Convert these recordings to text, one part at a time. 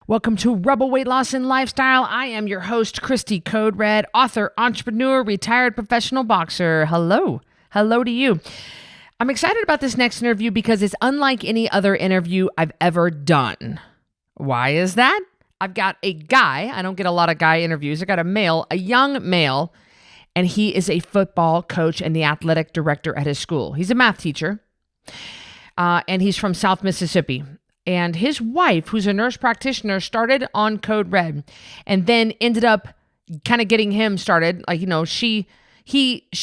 Welcome to Rebel Weight Loss and Lifestyle. I am your host, Christy Code Red, author, entrepreneur, retired professional boxer. Hello. Hello to you. I'm excited about this next interview because it's unlike any other interview I've ever done. Why is that? I've got a guy. I don't get a lot of guy interviews. I got a young male, and he is a football coach and the athletic director at his school. He's a math teacher, and he's from South Mississippi. And his wife, who's a nurse practitioner, started on Code Red and then ended up kind of getting him started. She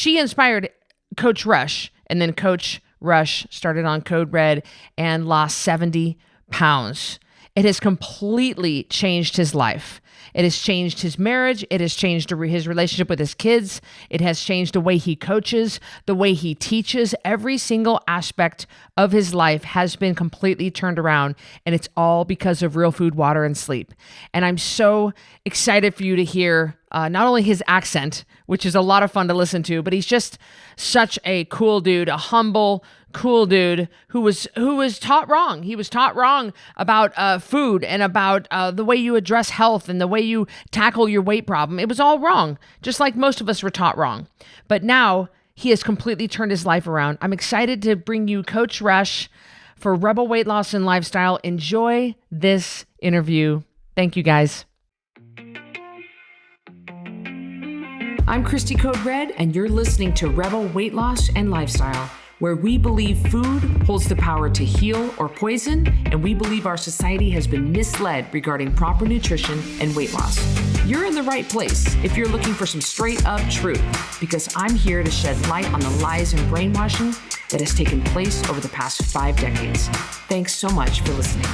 inspired Coach Rush, and then Coach Rush started on Code Red and lost 70 pounds. It has completely changed his life. It has changed his marriage. It has changed his relationship with his kids. It has changed the way he coaches, the way he teaches. Every single aspect of his life has been completely turned around, and it's all because of real food, water, and sleep. And I'm so excited for you to hear not only his accent, which is a lot of fun to listen to, but he's just such a cool dude, a humble, cool dude who was taught wrong. He was taught wrong about food and about the way you address health and the way you tackle your weight problem. It was all wrong, just like most of us were taught wrong. But now he has completely turned his life around. I'm excited to bring you Coach Rush for Rebel Weight Loss and Lifestyle. Enjoy this interview. Thank you, guys. I'm Christy Code Red, and you're listening to Rebel Weight Loss and Lifestyle, where we believe food holds the power to heal or poison, and we believe our society has been misled regarding proper nutrition and weight loss. You're in the right place if you're looking for some straight up truth, because I'm here to shed light on the lies and brainwashing that has taken place over the past 5 decades. Thanks so much for listening.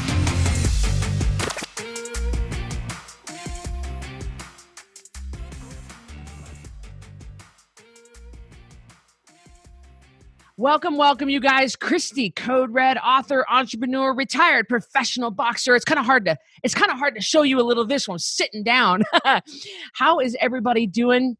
Welcome, you guys. Christy Code Red, author, entrepreneur, retired professional boxer. It's kind of hard to show you a little of this one sitting down. How is everybody doing?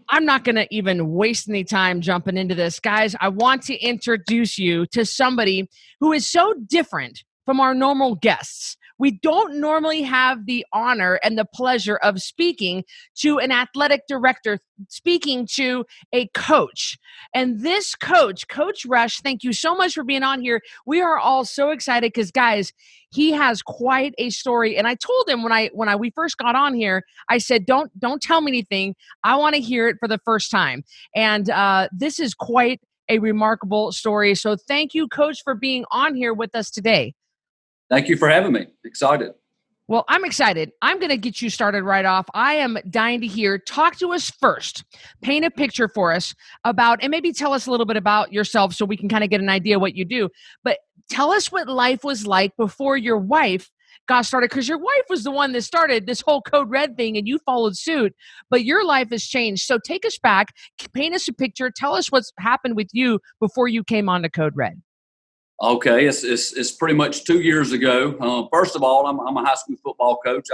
I'm not going to even waste any time jumping into this. Guys, I want to introduce you to somebody who is so different from our normal guests. We don't normally have the honor and the pleasure of speaking to an athletic director, speaking to a coach. And this coach, Coach Rush, thank you so much for being on here. We are all so excited because, guys, he has quite a story. And I told him when we first got on here, I said, don't tell me anything. I want to hear it for the first time. And this is quite a remarkable story. So thank you, Coach, for being on here with us today. Thank you for having me. Excited. Well, I'm excited. I'm going to get you started right off. I am dying to hear. Talk to us first. Paint a picture for us about, and maybe tell us a little bit about yourself so we can kind of get an idea what you do. But tell us what life was like before your wife got started, because your wife was the one that started this whole Code Red thing and you followed suit, but your life has changed. So take us back, paint us a picture. Tell us what's happened with you before you came on to Code Red. Okay, it's pretty much 2 years ago. First of all, I'm a high school football coach.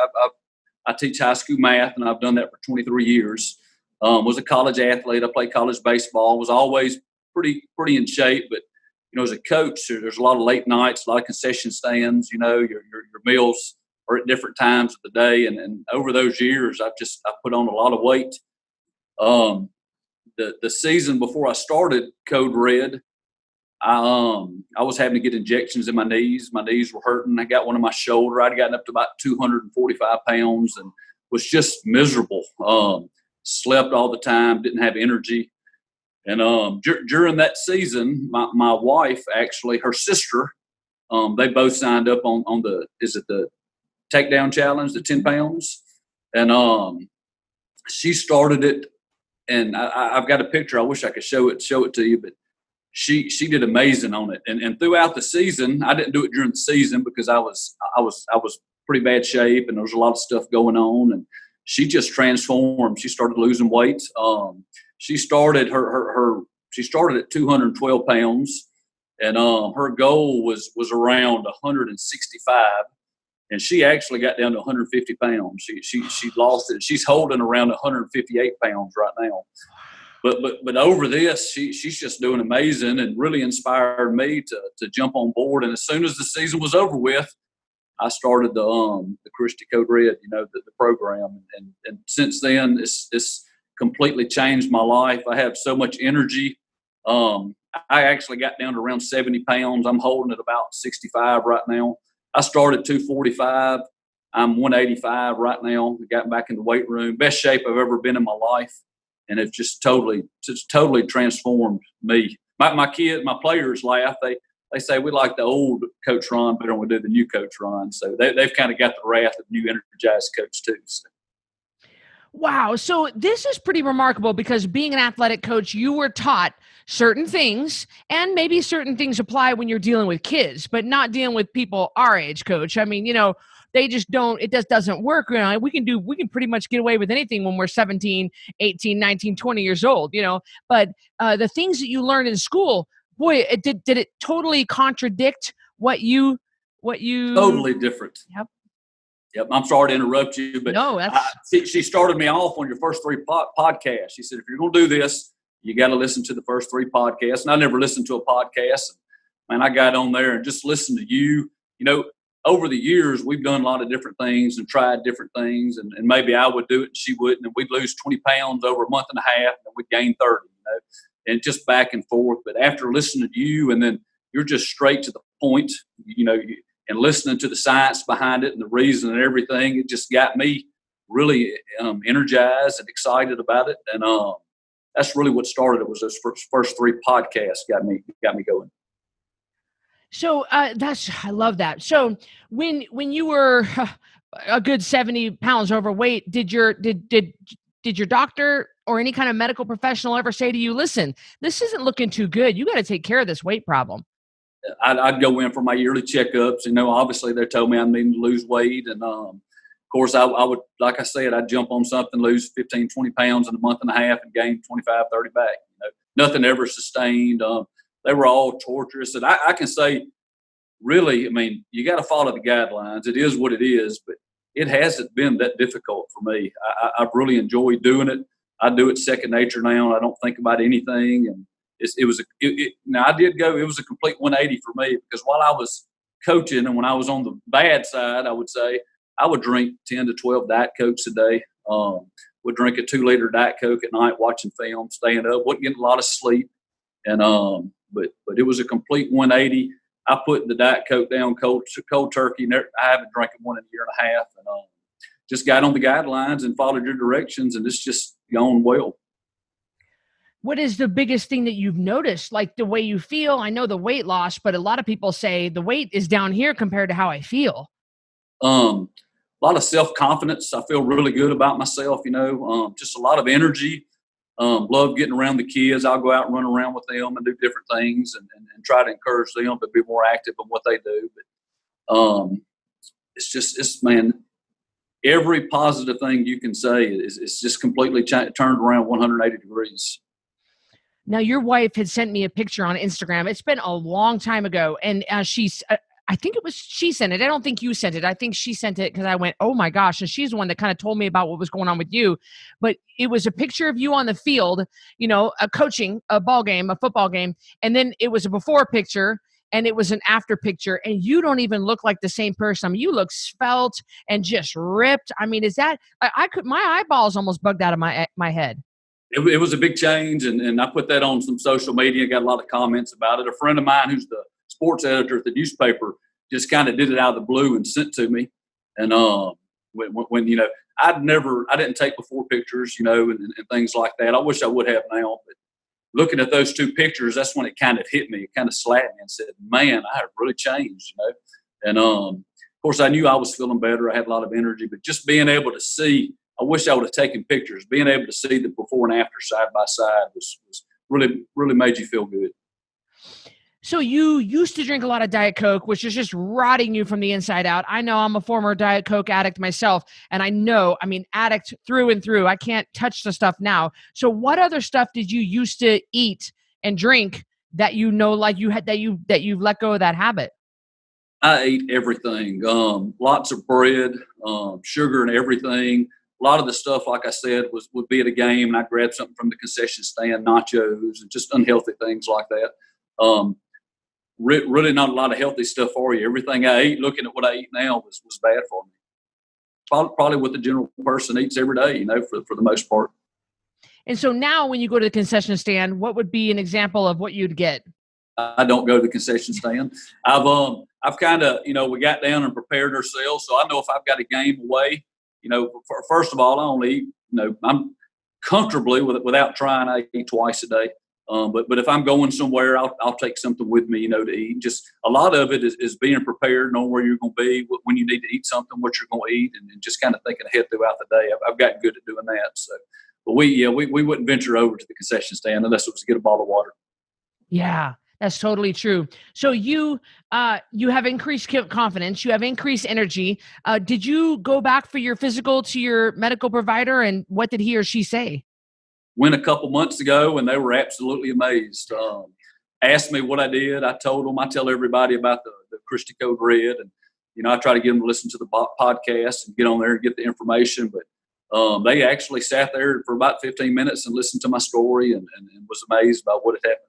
I teach high school math, and I've done that for 23 years. Was a college athlete. I played college baseball. Was always pretty in shape. But as a coach, there's a lot of late nights, a lot of concession stands. Your meals are at different times of the day, and over those years, I've put on a lot of weight. The season before I started Code Red, I was having to get injections in my knees. My knees were hurting. I got one in my shoulder. I'd gotten up to about 245 pounds and was just miserable. Slept all the time, didn't have energy. And during that season, my wife, actually, her sister, they both signed up on the takedown challenge, the 10 pounds. And she started it. And I've got a picture. I wish I could show it to you, but she did amazing on it. And throughout the season, I didn't do it during the season because I was pretty bad shape and there was a lot of stuff going on. And she just transformed. She started losing weight. She started she started at 212 pounds, and her goal was around 165. And she actually got down to 150 pounds. She lost it. She's holding around 158 pounds right now. But over this, she's just doing amazing and really inspired me to jump on board. And as soon as the season was over with, I started the Christie Code Red, the program, and since then it's completely changed my life. I have so much energy. I actually got down to around 70 pounds. I'm holding at about 65 right now. I started 245. I'm 185 right now. I got back in the weight room. Best shape I've ever been in my life. And it's just totally transformed me. My players laugh. They say we like the old Coach Ron better than we do the new Coach Ron. So they've kind of got the wrath of the new energized coach too. So. Wow. So this is pretty remarkable because being an athletic coach, you were taught certain things, and maybe certain things apply when you're dealing with kids, but not dealing with people our age, Coach. I mean, they just don't, it just doesn't work. We can pretty much get away with anything when we're 17, 18, 19, 20 years old, but the things that you learn in school, boy, did it totally contradict what you Totally different. Yep. Yep. I'm sorry to interrupt you, but no, she started me off on your first three podcasts. She said, if you're going to do this, you got to listen to the first three podcasts. And I never listened to a podcast. Man, I got on there and just listened to you. Over the years, we've done a lot of different things and tried different things. And maybe I would do it and she wouldn't. And we'd lose 20 pounds over a month and a half and we'd gain 30, and just back and forth. But after listening to you, and then you're just straight to the point, and listening to the science behind it and the reason and everything, it just got me really energized and excited about it. And that's really what started it, was those first three podcasts got me going. So I love that. So when you were a good 70 pounds overweight, did your doctor or any kind of medical professional ever say to you, listen, this isn't looking too good, you got to take care of this weight problem? I'd go in for my yearly checkups. Obviously they told me I needed to lose weight. And of course I would, like I said, I'd jump on something, lose 15, 20 pounds in a month and a half and gain 25, 30 back. Nothing ever sustained. They were all torturous. And I can say, really, you got to follow the guidelines. It is what it is, but it hasn't been that difficult for me. I've really enjoyed doing it. I do it second nature now. I don't think about anything. And it was a complete 180 for me, because while I was coaching and when I was on the bad side, I would say I would drink 10 to 12 Diet Cokes a day. Would drink a 2-liter Diet Coke at night, watching film, staying up, wasn't getting a lot of sleep. And, but it was a complete 180. I put the Diet Coke down cold turkey. I haven't drank one in a year and a half, and just got on the guidelines and followed your directions, and it's just gone well. What is the biggest thing that you've noticed? Like the way you feel? I know the weight loss, but a lot of people say the weight is down here compared to how I feel. A lot of self-confidence. I feel really good about myself, just a lot of energy. Love getting around the kids. I'll go out and run around with them and do different things and try to encourage them to be more active in what they do. But every positive thing you can say is just completely turned around 180 degrees. Now, your wife had sent me a picture on Instagram. It's been a long time ago. And I think it was she sent it. I don't think you sent it. I think she sent it because I went, oh my gosh. And she's the one that kind of told me about what was going on with you. But it was a picture of you on the field, coaching a football game. And then it was a before picture and it was an after picture. And you don't even look like the same person. You look svelte and just ripped. Is that, my eyeballs almost bugged out of my head. It was a big change, and I put that on some social media, got a lot of comments about it. A friend of mine who's the sports editor at the newspaper just kind of did it out of the blue and sent to me. And when I didn't take before pictures, and things like that. I wish I would have now, but looking at those two pictures, that's when it kind of hit me. It kind of slapped me and said, man, I have really changed, And of course, I knew I was feeling better. I had a lot of energy, but just being able to see, I wish I would have taken pictures. Being able to see the before and after side by side was really, really made you feel good. So you used to drink a lot of Diet Coke, which is just rotting you from the inside out. I know I'm a former Diet Coke addict myself, and addict through and through. I can't touch the stuff now. So what other stuff did you used to eat and drink that that you've let go of that habit? I ate everything. Lots of bread, sugar and everything. A lot of the stuff, like I said, would be at a game, and I'd grab something from the concession stand, nachos, and just unhealthy things like that. really not a lot of healthy stuff for you. Everything I ate, looking at what I eat now, was bad for me. Probably what the general person eats every day, for the most part. And so now when you go to the concession stand, what would be an example of what you'd get? I don't go to the concession stand. I've kind of, we got down and prepared ourselves. So I know if I've got a game away, first of all, I only eat, I'm comfortably without trying, I eat twice a day. But if I'm going somewhere, I'll take something with me, to eat. Just a lot of it is being prepared, knowing where you're going to be, when you need to eat something, what you're going to eat, and just kind of thinking ahead throughout the day. I've gotten good at doing that. So, but we wouldn't venture over to the concession stand unless it was to get a bottle of water. Yeah, that's totally true. So you have increased confidence, you have increased energy. Did you go back for your physical to your medical provider, and what did he or she say? Went a couple months ago, and they were absolutely amazed. Asked me what I did. I told them. I tell everybody about the Christy Code Red, and I try to get them to listen to the podcast and get on there and get the information. But they actually sat there for about 15 minutes and listened to my story, and was amazed by what had happened.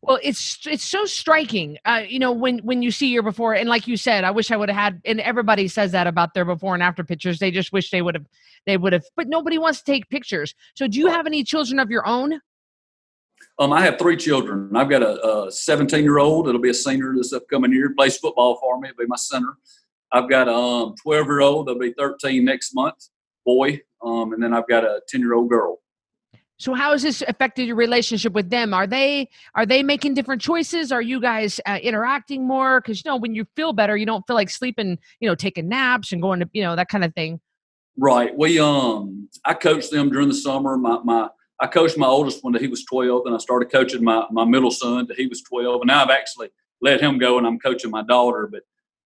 Well, it's so striking, when you see your before, and like you said, I wish I would have had, and everybody says that about their before and after pictures. They just wish they would have, but nobody wants to take pictures. So do you have any children of your own? I have 3 children. I've got a 17-year-old. It'll be a senior this upcoming year. Plays football for me. It'll be my center. I've got a 12-year-old. They'll be 13 next month, boy. And then I've got a 10-year-old girl. So how has this affected your relationship with them? Are they making different choices? Are you guys interacting more? Because when you feel better, you don't feel like sleeping, taking naps and going to that kind of thing. Right. I coached them during the summer. I coached my oldest one till he was 12, and I started coaching my middle son till he was 12, and now I've actually let him go, and I'm coaching my daughter. But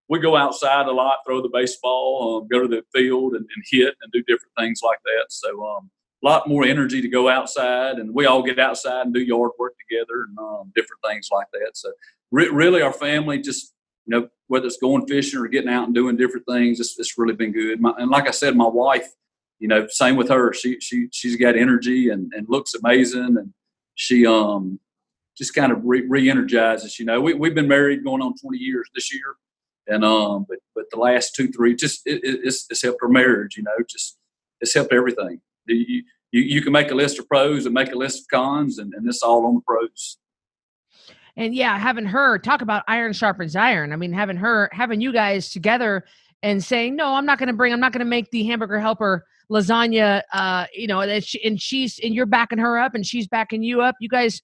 we go outside a lot, throw the baseball, go to the field and hit and do different things like that. So a lot more energy to go outside, and we all get outside and do yard work together and different things like that. So really our family just, whether it's going fishing or getting out and doing different things, it's really been good. And like I said, my wife, same with her. She's got energy and looks amazing, and she just kind of re-energizes. We've been married going on 20 years this year, and but the last 2-3 just it's helped our marriage. Just it's helped everything. You can make a list of pros and make a list of cons, and it's all on the pros. And yeah, having her talk about iron sharpens iron. I mean, having you guys together and saying, no, I'm not going to make the hamburger helper lasagna, and you're backing her up and she's backing you up. You guys,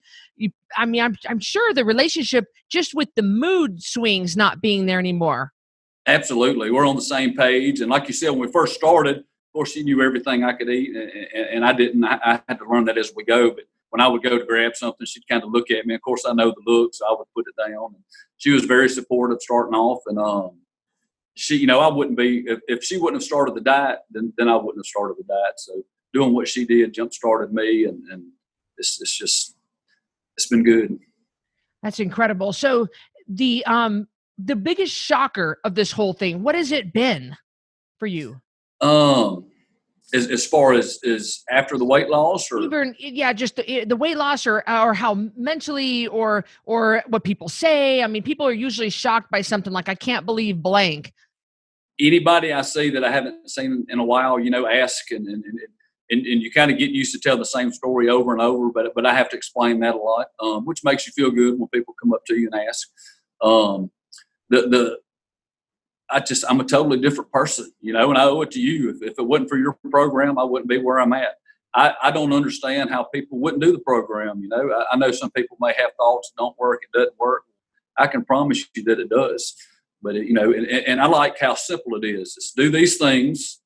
I'm sure the relationship, just with the mood swings not being there anymore. Absolutely. We're on the same page. And like you said, when we first started, of course, she knew everything I could eat, and I didn't. I had to learn that as we go. But when I would go to grab something, she'd kind of look at me. Of course, I know the look, so I would put it down. And she was very supportive starting off. And she, I wouldn't be, if she wouldn't have started the diet, then I wouldn't have started the diet. So doing what she did jump started me, and it's been good. That's incredible. So the biggest shocker of this whole thing, what has it been for you? As far as after the weight loss, or even, just the weight loss, or how mentally, or what people say. I mean, people are usually shocked by something like, I can't believe blank. Anybody I see that I haven't seen in a while, ask, and you kind of get used to telling the same story over and over, but I have to explain that a lot, which makes you feel good when people come up to you and ask. I'm a totally different person, and I owe it to you. If it wasn't for your program, I wouldn't be where I'm at. I don't understand how people wouldn't do the program. I know some people may have thoughts, don't work, it doesn't work. I can promise you that it does. But, and I like how simple it is. It's do these things,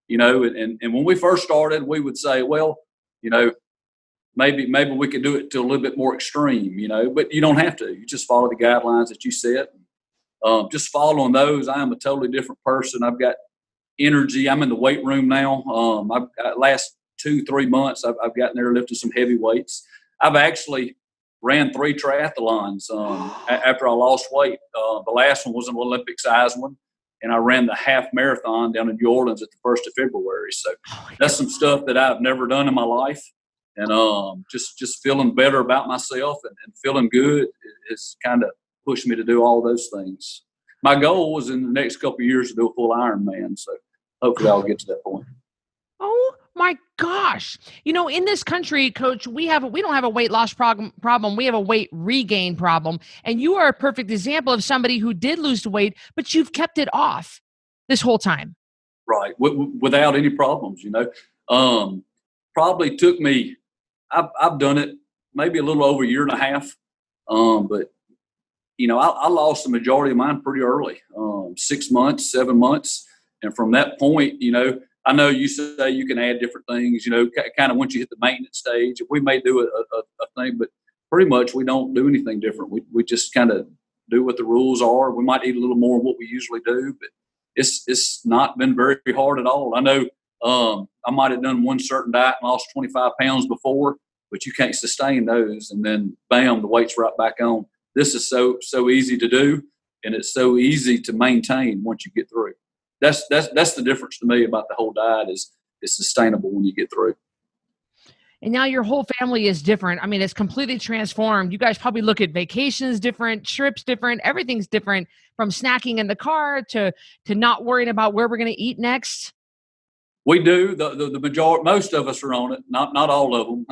and when we first started, we would say, well, maybe we could do it to a little bit more extreme, but you don't have to. You just follow the guidelines that you set. Just following those, I am a totally different person. I've got energy. I'm in the weight room now. Last 2-3 months, I've gotten there lifting some heavy weights. I've actually ran 3 triathlons after I lost weight. The last one was an Olympic size one, and I ran the half marathon down in New Orleans at the 1st of February. So that's some stuff that I've never done in my life. And just feeling better about myself and feeling good is kind of push me to do all those things. My goal was in the next couple of years to do a full Ironman. So hopefully I'll get to that point. Oh my gosh. In this country, coach, we don't have a weight loss problem. We have a weight regain problem. And you are a perfect example of somebody who did lose the weight, but you've kept it off this whole time. Right. Without any problems, probably took me, I've done it maybe a little over a year and a half. But I lost the majority of mine pretty early, 6 months, 7 months. And from that point, I know you say you can add different things, kind of once you hit the maintenance stage. We may do a thing, but pretty much we don't do anything different. We just kind of do what the rules are. We might eat a little more than what we usually do, but it's not been very hard at all. I know I might have done one certain diet and lost 25 pounds before, but you can't sustain those. And then bam, the weight's right back on. This is so easy to do, and it's so easy to maintain once you get through. That's the difference to me about the whole diet is it's sustainable when you get through. And now your whole family is different. I mean, it's completely transformed. You guys probably look at vacations different, trips different, everything's different, from snacking in the car to not worrying about where we're going to eat next. We do. The majority, most of us are on it. Not all of them.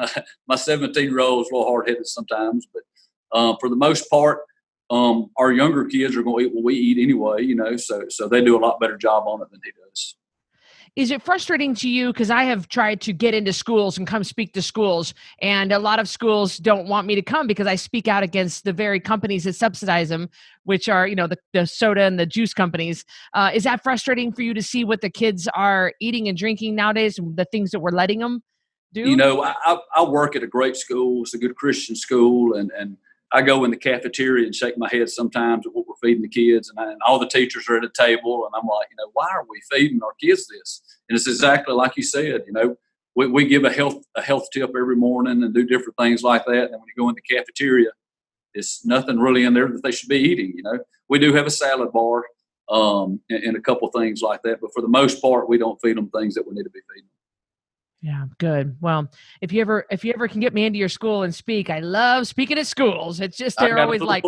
My 17-year-old is a little hard-headed sometimes, but for the most part, our younger kids are going to eat what we eat anyway, so they do a lot better job on it than he does. Is it frustrating to you? Because I have tried to get into schools and come speak to schools, and a lot of schools don't want me to come because I speak out against the very companies that subsidize them, which are, the soda and the juice companies. Is that frustrating for you to see what the kids are eating and drinking nowadays, and the things that we're letting them do? I work at a great school. It's a good Christian school, and I go in the cafeteria and shake my head sometimes at what we're feeding the kids, and all the teachers are at a table, and I'm like, why are we feeding our kids this? And it's exactly like you said. We give a health tip every morning and do different things like that. And when you go in the cafeteria, it's nothing really in there that they should be eating. We do have a salad bar and a couple things like that, but for the most part, we don't feed them things that we need to be feeding. Yeah, good. Well, if you ever can get me into your school and speak, I love speaking at schools. It's just they're always like,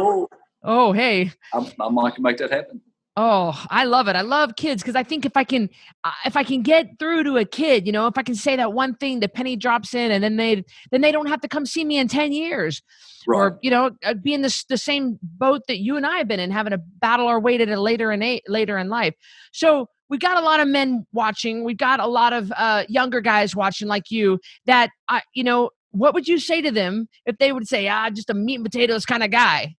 "Oh, hey." I might make that happen. Oh, I love it. I love kids because I think if I can get through to a kid, if I can say that one thing, the penny drops in, and then they don't have to come see me in 10 years, right. Or be in the same boat that you and I have been in, having to battle our way to it later in life. So we've got a lot of men watching. We've got a lot of younger guys watching like you. That what would you say to them if they would say, just a meat and potatoes kind of guy?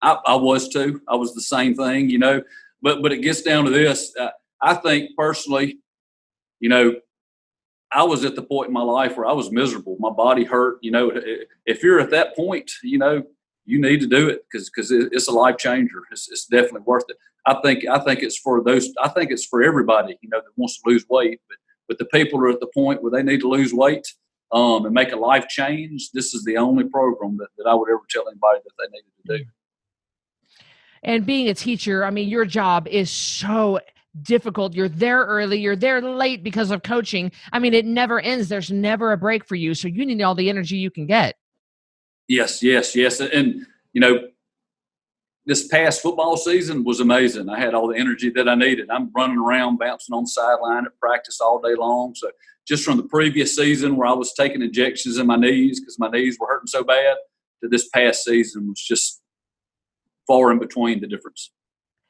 I was too. I was the same thing, but it gets down to this. I think personally, I was at the point in my life where I was miserable. My body hurt. If you're at that point, you need to do it because it's a life changer. It's definitely worth it. I think it's for those. I think it's for everybody, that wants to lose weight. But the people are at the point where they need to lose weight and make a life change. This is the only program that I would ever tell anybody that they needed to do. And being a teacher, I mean, your job is so difficult. You're there early, you're there late because of coaching. I mean, it never ends. There's never a break for you. So you need all the energy you can get. Yes. And, this past football season was amazing. I had all the energy that I needed. I'm running around, bouncing on the sideline at practice all day long. So just from the previous season where I was taking injections in my knees because my knees were hurting so bad to this past season was just far in between the difference.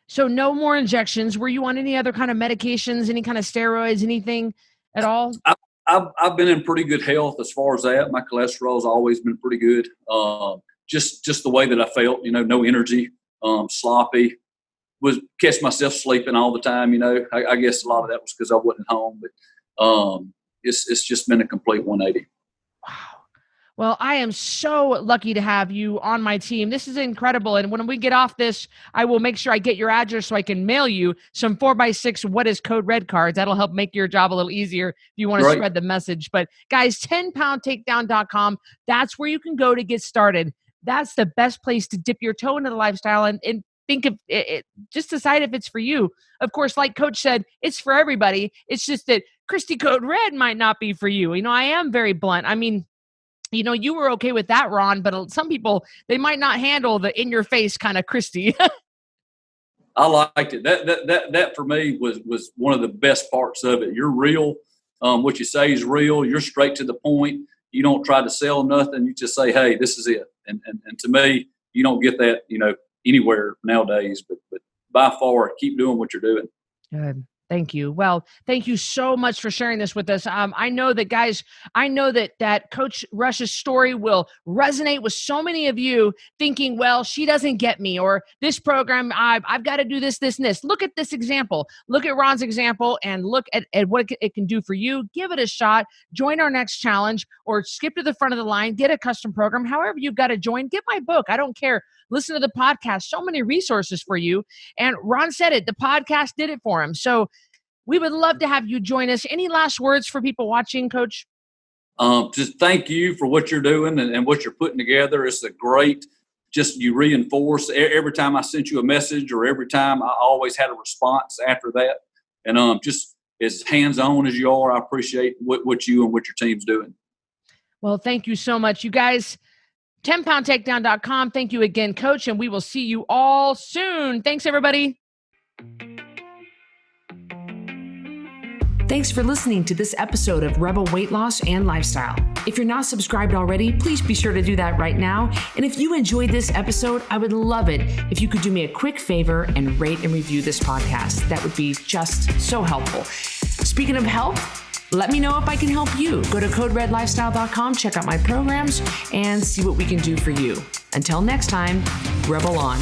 So no more injections. Were you on any other kind of medications, any kind of steroids, anything at all? I've been in pretty good health as far as that. My cholesterol's always been pretty good. Just the way that I felt, no energy, sloppy, was catch myself sleeping all the time. I guess a lot of that was because I wasn't home, but it's just been a complete 180. Wow. Well, I am so lucky to have you on my team. This is incredible. And when we get off this, I will make sure I get your address so I can mail you some 4x6 What is Code Red cards. That'll help make your job a little easier if you want to spread the message. But guys, 10poundtakedown.com. That's where you can go to get started. That's the best place to dip your toe into the lifestyle and think of it. Just decide if it's for you. Of course, like Coach said, it's for everybody. It's just that Christy Code Red might not be for you. I am very blunt. I mean, You were okay with that, Ron, but some people, they might not handle the in your face kind of Christy. I liked it. That for me was one of the best parts of it. You're real. What you say is real. You're straight to the point. You don't try to sell nothing. You just say, hey, this is it. And to me, you don't get that, anywhere nowadays, but by far, keep doing what you're doing. Good. Thank you. Well, thank you so much for sharing this with us. I know that, guys, that Coach Rush's story will resonate with so many of you thinking, well, she doesn't get me, or this program, I've got to do this, and this. Look at this example. Look at Ron's example and look at what it can do for you. Give it a shot. Join our next challenge or skip to the front of the line. Get a custom program. However you've got to join. Get my book. I don't care. Listen to the podcast. So many resources for you. And Ron said it. The podcast did it for him. So we would love to have you join us. Any last words for people watching, Coach? Just thank you for what you're doing and what you're putting together. It's a great, you reinforce every time I sent you a message, or every time I always had a response after that. And just as hands-on as you are, I appreciate what you and what your team's doing. Well, thank you so much. You guys, 10poundtakedown.com. Thank you again, Coach, and we will see you all soon. Thanks, everybody. Thanks for listening to this episode of Rebel Weight Loss and Lifestyle. If you're not subscribed already, please be sure to do that right now. And if you enjoyed this episode, I would love it if you could do me a quick favor and rate and review this podcast. That would be just so helpful. Speaking of help, let me know if I can help you. Go to coderedlifestyle.com, check out my programs, and see what we can do for you. Until next time, Rebel on.